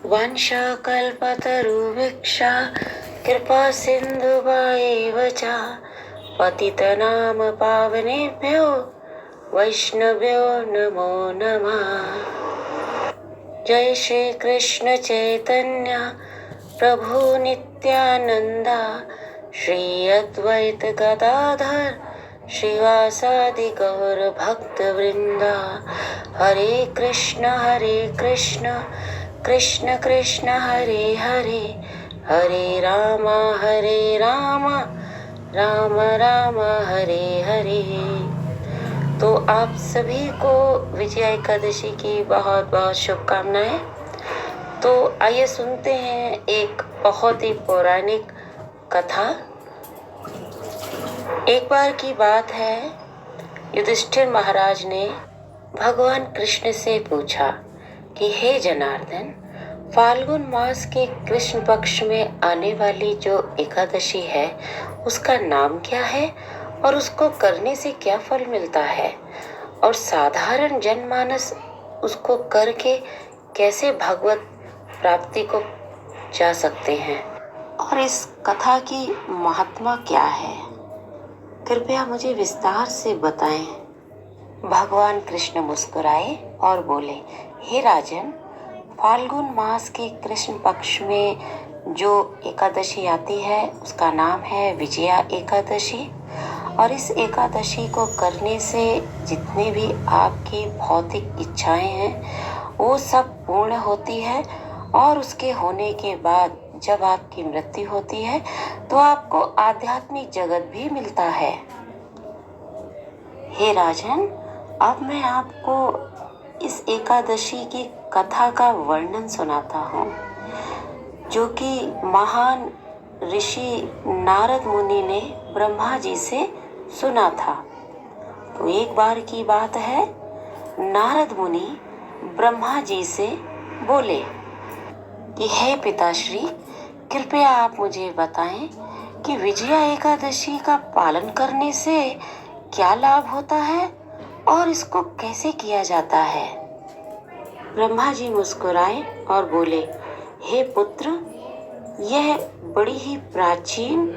वंशाकल्पतरुभिक्षा कृपा सिन्धुभैव च पतितनाम पावनेभ्यो वैष्णव्यो नमो नमः। जय श्री कृष्ण चैतन्य प्रभु नित्यानंदा श्री अद्वैत गदाधर श्रीवासादि गौर भक्त वृंदा। हरे कृष्ण कृष्ण कृष्ण हरे हरे, हरे राम राम राम हरे हरे। तो आप सभी को विजया एकादशी की बहुत बहुत शुभकामनाएं। तो आइए सुनते हैं एक बहुत ही पौराणिक कथा। एक बार की बात है, युधिष्ठिर महाराज ने भगवान कृष्ण से पूछा कि हे जनार्दन, फाल्गुन मास के कृष्ण पक्ष में आने वाली जो एकादशी है उसका नाम क्या है और उसको करने से क्या फल मिलता है, और साधारण जनमानस उसको करके कैसे भगवत प्राप्ति को जा सकते हैं, और इस कथा की महात्मा क्या है, कृपया मुझे विस्तार से बताएं। भगवान कृष्ण मुस्कुराए और बोले, हे राजन, फाल्गुन मास के कृष्ण पक्ष में जो एकादशी आती है उसका नाम है विजया एकादशी। और इस एकादशी को करने से जितने भी आपकी भौतिक इच्छाएं हैं वो सब पूर्ण होती है, और उसके होने के बाद जब आपकी मृत्यु होती है तो आपको आध्यात्मिक जगत भी मिलता है। हे राजन, अब मैं आपको इस एकादशी की कथा का वर्णन सुनाता हूँ, जो कि महान ऋषि नारद मुनि ने ब्रह्मा जी से सुना था। तो एक बार की बात है, नारद मुनि ब्रह्मा जी से बोले कि हे पिताश्री, कृपया आप मुझे बताएं कि विजया एकादशी का पालन करने से क्या लाभ होता है और इसको कैसे किया जाता है। ब्रह्मा जी मुस्कुराए और बोले, हे पुत्र, यह बड़ी ही प्राचीन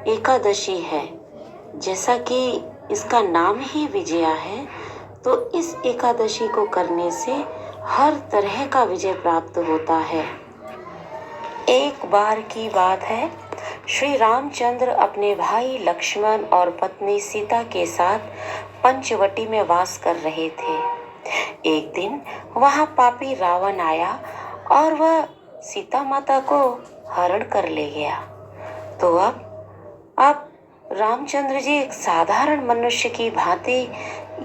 एकादशी है। जैसा कि इसका नाम ही विजया है, तो इस एकादशी को करने से हर तरह का विजय प्राप्त होता है। एक बार की बात है, श्री रामचंद्र अपने भाई लक्ष्मण और पत्नी सीता के साथ पंचवटी में वास कर रहे थे। एक दिन वहां पापी रावण आया और वह सीता माता को हरण कर ले गया। तो अब रामचंद्र जी एक साधारण मनुष्य की भांति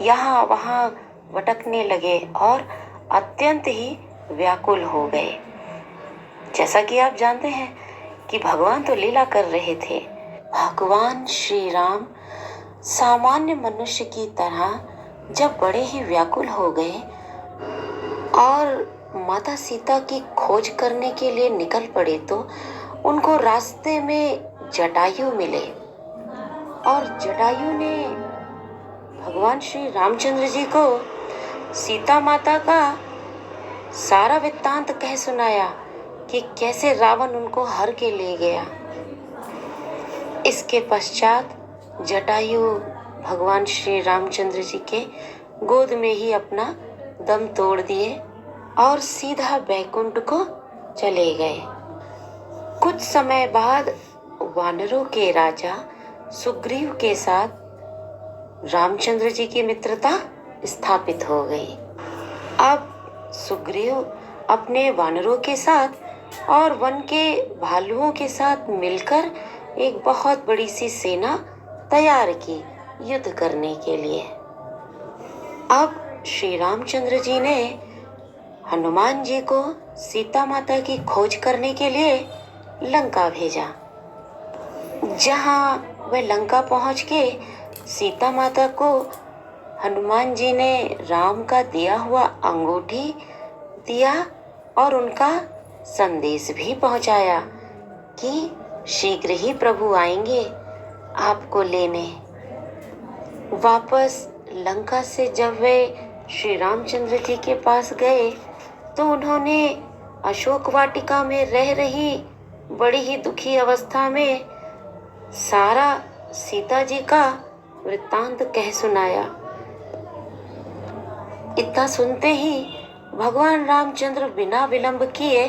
यहाँ वहाँ भटकने लगे और अत्यंत ही व्याकुल हो गए। जैसा कि आप जानते हैं कि भगवान तो लीला कर रहे थे। भगवान श्री राम सामान्य मनुष्य की तरह जब बड़े ही व्याकुल हो गए और माता सीता की खोज करने के लिए निकल पड़े, तो उनको रास्ते में जटायु मिले, और जटायु ने भगवान श्री रामचंद्र जी को सीता माता का सारा वृत्तांत कह सुनाया कि कैसे रावण उनको हर के ले गया। इसके पश्चात जटायु भगवान श्री रामचंद्र जी के गोद में ही अपना दम तोड़ दिए और सीधा बैकुंठ को चले गए। कुछ समय बाद वानरों के राजा सुग्रीव के साथ रामचंद्र जी की मित्रता स्थापित हो गई। अब सुग्रीव अपने वानरों के साथ और वन के भालुओं के साथ मिलकर एक बहुत बड़ी सी सेना तैयार की युद्ध करने के लिए। अब श्री रामचंद्र जी ने हनुमान जी को सीता माता की खोज करने के लिए लंका भेजा। जहां वह लंका पहुंच के सीता माता को हनुमान जी ने राम का दिया हुआ अंगूठी दिया और उनका संदेश भी पहुंचाया कि शीघ्र ही प्रभु आएंगे आपको लेने। वापस लंका से जब वे श्री रामचंद्र जी के पास गए तो उन्होंने अशोक वाटिका में रह रही बड़ी ही दुखी अवस्था में सारा सीता जी का वृत्तांत कह सुनाया। इतना सुनते ही भगवान रामचंद्र बिना विलंब किए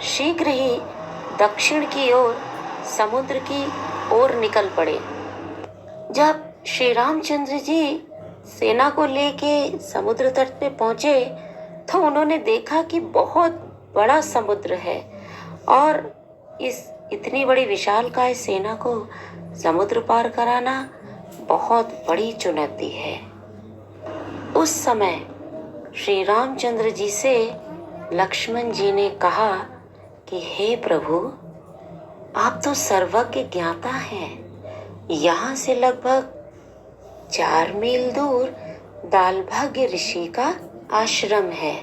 शीघ्र ही दक्षिण की ओर समुद्र की ओर निकल पड़े। जब श्री रामचंद्र जी सेना को लेके समुद्र तट पे पहुंचे तो उन्होंने देखा कि बहुत बड़ा समुद्र है और इस इतनी बड़ी विशालकाय सेना को समुद्र पार कराना बहुत बड़ी चुनौती है। उस समय श्री रामचंद्र जी से लक्ष्मण जी ने कहा कि हे प्रभु, आप तो सर्वज्ञ ज्ञाता हैं। यहाँ से लगभग 4 मील दूर दालभाग्य ऋषि का आश्रम है।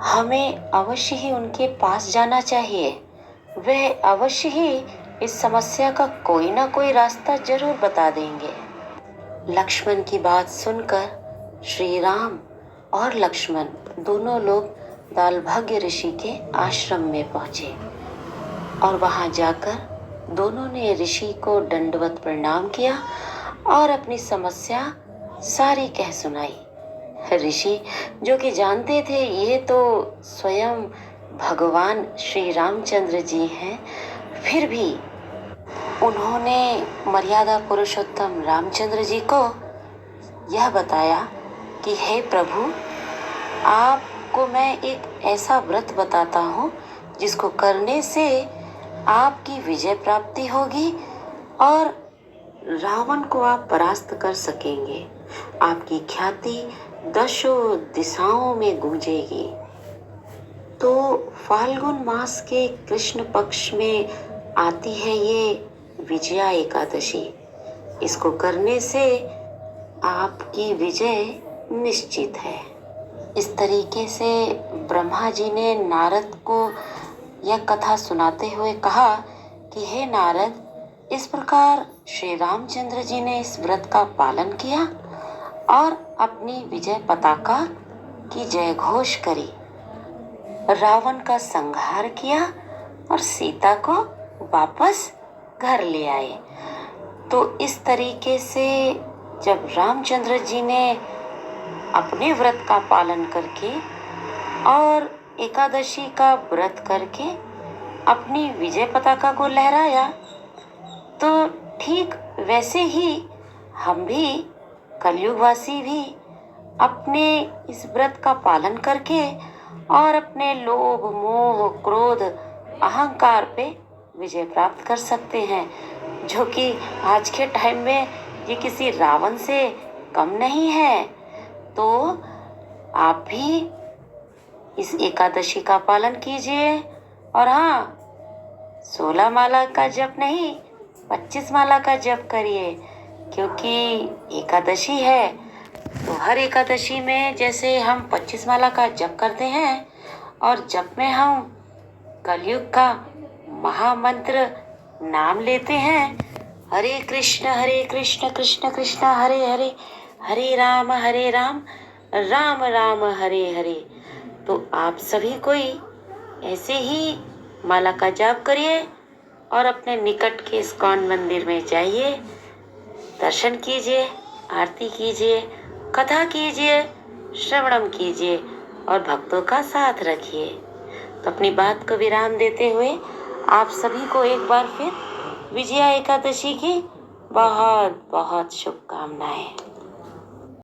हमें अवश्य ही उनके पास जाना चाहिए। वह अवश्य ही इस समस्या का कोई ना कोई रास्ता जरूर बता देंगे। लक्ष्मण की बात सुनकर श्री राम और लक्ष्मण दोनों लोग दालभाग्य ऋषि के आश्रम में पहुंचे और वहां जाकर दोनों ने ऋषि को दंडवत प्रणाम किया और अपनी समस्या सारी कह सुनाई। ऋषि जो कि जानते थे ये तो स्वयं भगवान श्री रामचंद्र जी हैं, फिर भी उन्होंने मर्यादा पुरुषोत्तम रामचंद्र जी को यह बताया कि हे प्रभु, आपको मैं एक ऐसा व्रत बताता हूँ जिसको करने से आपकी विजय प्राप्ति होगी और रावण को आप परास्त कर सकेंगे। आपकी ख्याति दशों दिशाओं में गूंजेगी। तो फाल्गुन मास के कृष्ण पक्ष में आती है ये विजया एकादशी। इसको करने से आपकी विजय निश्चित है। इस तरीके से ब्रह्मा जी ने नारद को यह कथा सुनाते हुए कहा कि हे नारद, इस प्रकार श्री रामचंद्र जी ने इस व्रत का पालन किया और अपनी विजय पताका की जय घोष करी, रावण का संहार किया और सीता को वापस घर ले आए। तो इस तरीके से जब रामचंद्र जी ने अपने व्रत का पालन करके और एकादशी का व्रत करके अपनी विजय पताका को लहराया, तो ठीक वैसे ही हम भी कलयुगवासी भी अपने इस व्रत का पालन करके और अपने लोभ, मोह, क्रोध, अहंकार पे विजय प्राप्त कर सकते हैं, जो कि आज के टाइम में ये किसी रावण से कम नहीं है। तो आप भी इस एकादशी का पालन कीजिए और हाँ, 16 माला का जप नहीं, 25 माला का जप करिए, क्योंकि एकादशी है। तो हर एकादशी में जैसे हम 25 माला का जप करते हैं और जप में हम कलयुग का महामंत्र नाम लेते हैं, हरे कृष्ण कृष्ण कृष्ण हरे हरे, हरे राम राम राम हरे हरे। तो आप सभी कोई ऐसे ही माला का जाप करिए और अपने निकट के इस्कॉन मंदिर में जाइए, दर्शन कीजिए, आरती कीजिए, कथा कीजिए, श्रवणम कीजिए और भक्तों का साथ रखिए। तो अपनी बात को विराम देते हुए आप सभी को एक बार फिर विजया एकादशी की बहुत बहुत शुभकामनाएं।